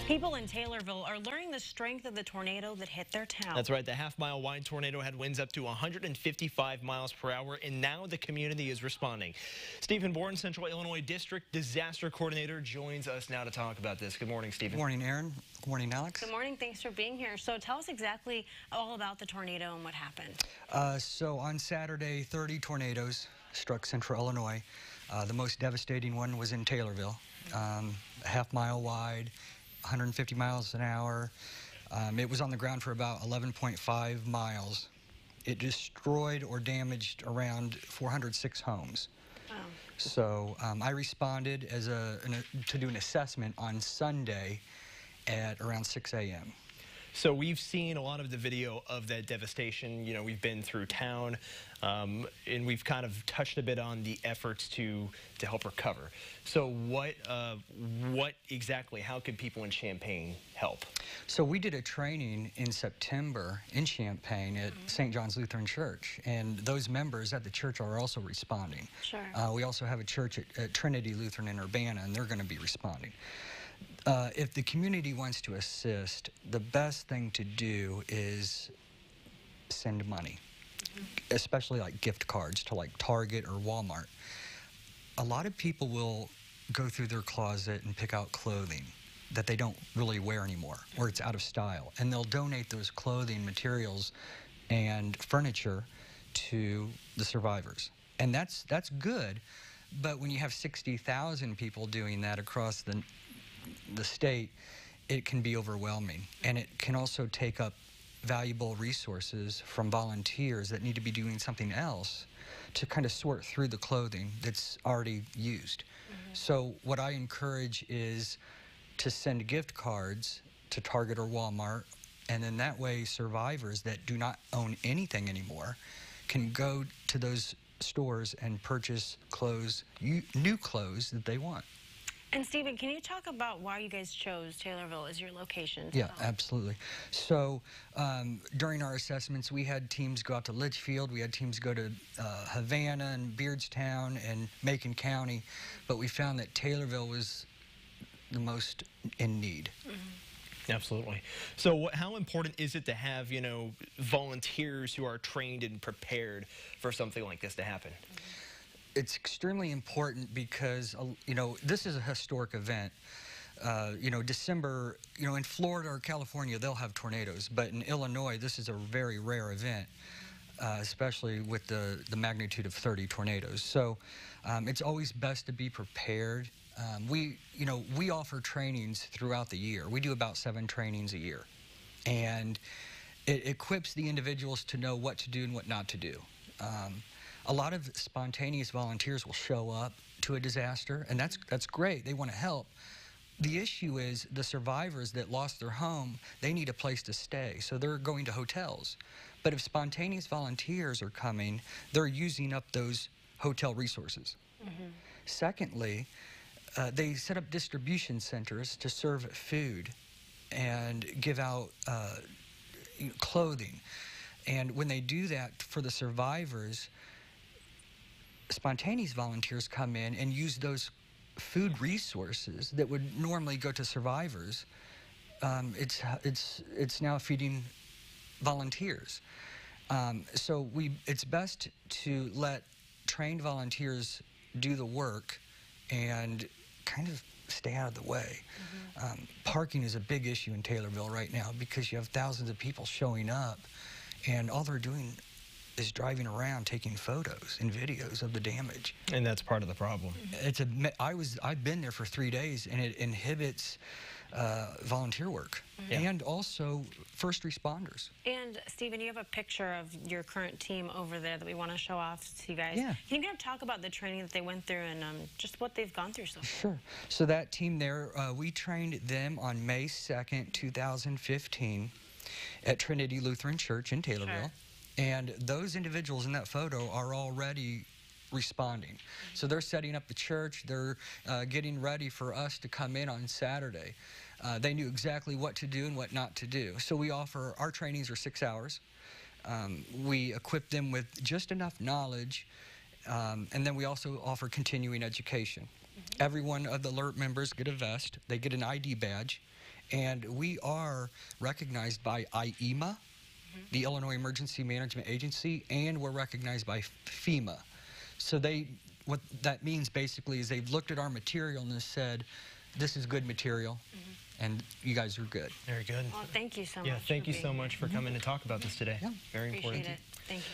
People in Taylorville are learning the strength of the tornado that hit their town. That's right. The half-mile wide tornado had winds up to 155 miles per hour, and now the community is responding. Stephen Bourne, Central Illinois District Disaster Coordinator, joins us now to talk about this. Good morning, Stephen. Good morning, Aaron. Good morning, Alex. Good morning. Thanks for being here. So tell us exactly all about the tornado and what happened. So on Saturday, 30 tornadoes struck Central Illinois. The most devastating one was in Taylorville, a half-mile wide, 150 miles an hour. It was on the ground for about 11.5 miles. It destroyed or damaged around 406 homes. Wow. So I responded to do an assessment on Sunday at around 6 a.m. So we've seen a lot of the video of that devastation. You know, we've been through town, and we've kind of touched a bit on the efforts to help recover. So what exactly, how could people in Champaign help? So we did a training in September in Champaign at St. John's Lutheran Church, and those members at the church are also responding. Sure. We also have a church at Trinity Lutheran in Urbana, and they're going to be responding. If the community wants to assist, the best thing to do is send money, especially like gift cards to like Target or Walmart. A lot of people will go through their closet and pick out clothing that they don't really wear anymore, or it's out of style, and they'll donate those clothing materials and furniture to the survivors. And that's good, but when you have 60,000 people doing that across the state, it can be overwhelming, and it can also take up valuable resources from volunteers that need to be doing something else to kind of sort through the clothing that's already used. So what I encourage is to send gift cards to Target or Walmart, and then that way survivors that do not own anything anymore can go to those stores and purchase clothes, new clothes that they want. And Stephen, can you talk about why you guys chose Taylorville as your location? Yeah, absolutely. So during our assessments, we had teams go out to Litchfield, we had teams go to Havana and Beardstown and Macon County, but we found that Taylorville was the most in need. Absolutely. So how important is it to have, you know, volunteers who are trained and prepared for something like this to happen? It's extremely important because, you know, this is a historic event. You know, December, you know, in Florida or California, they'll have tornadoes, but in Illinois, this is a very rare event, especially with the magnitude of 30 tornadoes. So it's always best to be prepared. We offer trainings throughout the year. We do about 7 trainings a year, and it equips the individuals to know what to do and what not to do. A lot of spontaneous volunteers will show up to a disaster, and that's great. They want to help. The issue is the survivors that lost their home, they need a place to stay, so they're going to hotels. But if spontaneous volunteers are coming, they're using up those hotel resources. Secondly, they set up distribution centers to serve food and give out clothing. And when they do that for the survivors, spontaneous volunteers come in and use those food resources that would normally go to survivors. It's now feeding volunteers. So it's best to let trained volunteers do the work and kind of stay out of the way. Parking is a big issue in Taylorville right now because you have thousands of people showing up, and all they're doing is driving around taking photos and videos of the damage. And that's part of the problem. I've been there for 3 days, and it inhibits volunteer work and also first responders. And Stephen, you have a picture of your current team over there that we want to show off to you guys. Yeah. Can you kind of talk about the training that they went through and just what they've gone through so far? Sure. So that team there, we trained them on May 2nd, 2015 at Trinity Lutheran Church in Taylorville. Sure. And those individuals in that photo are already responding. So they're setting up the church, they're getting ready for us to come in on Saturday. They knew exactly what to do and what not to do. So we offer, our trainings are 6 hours. We equip them with just enough knowledge, and then we also offer continuing education. Every one of the alert members get a vest, they get an ID badge, And we are recognized by IEMA, the Illinois Emergency Management Agency, and we're recognized by FEMA. So what that means basically is they've looked at our material and has said, this is good material, and you guys are good. Very good. Well, thank you so much. Yeah, thank for you so being much for coming to talk about this today. Yeah. Very here. important. Appreciate it. Thank you.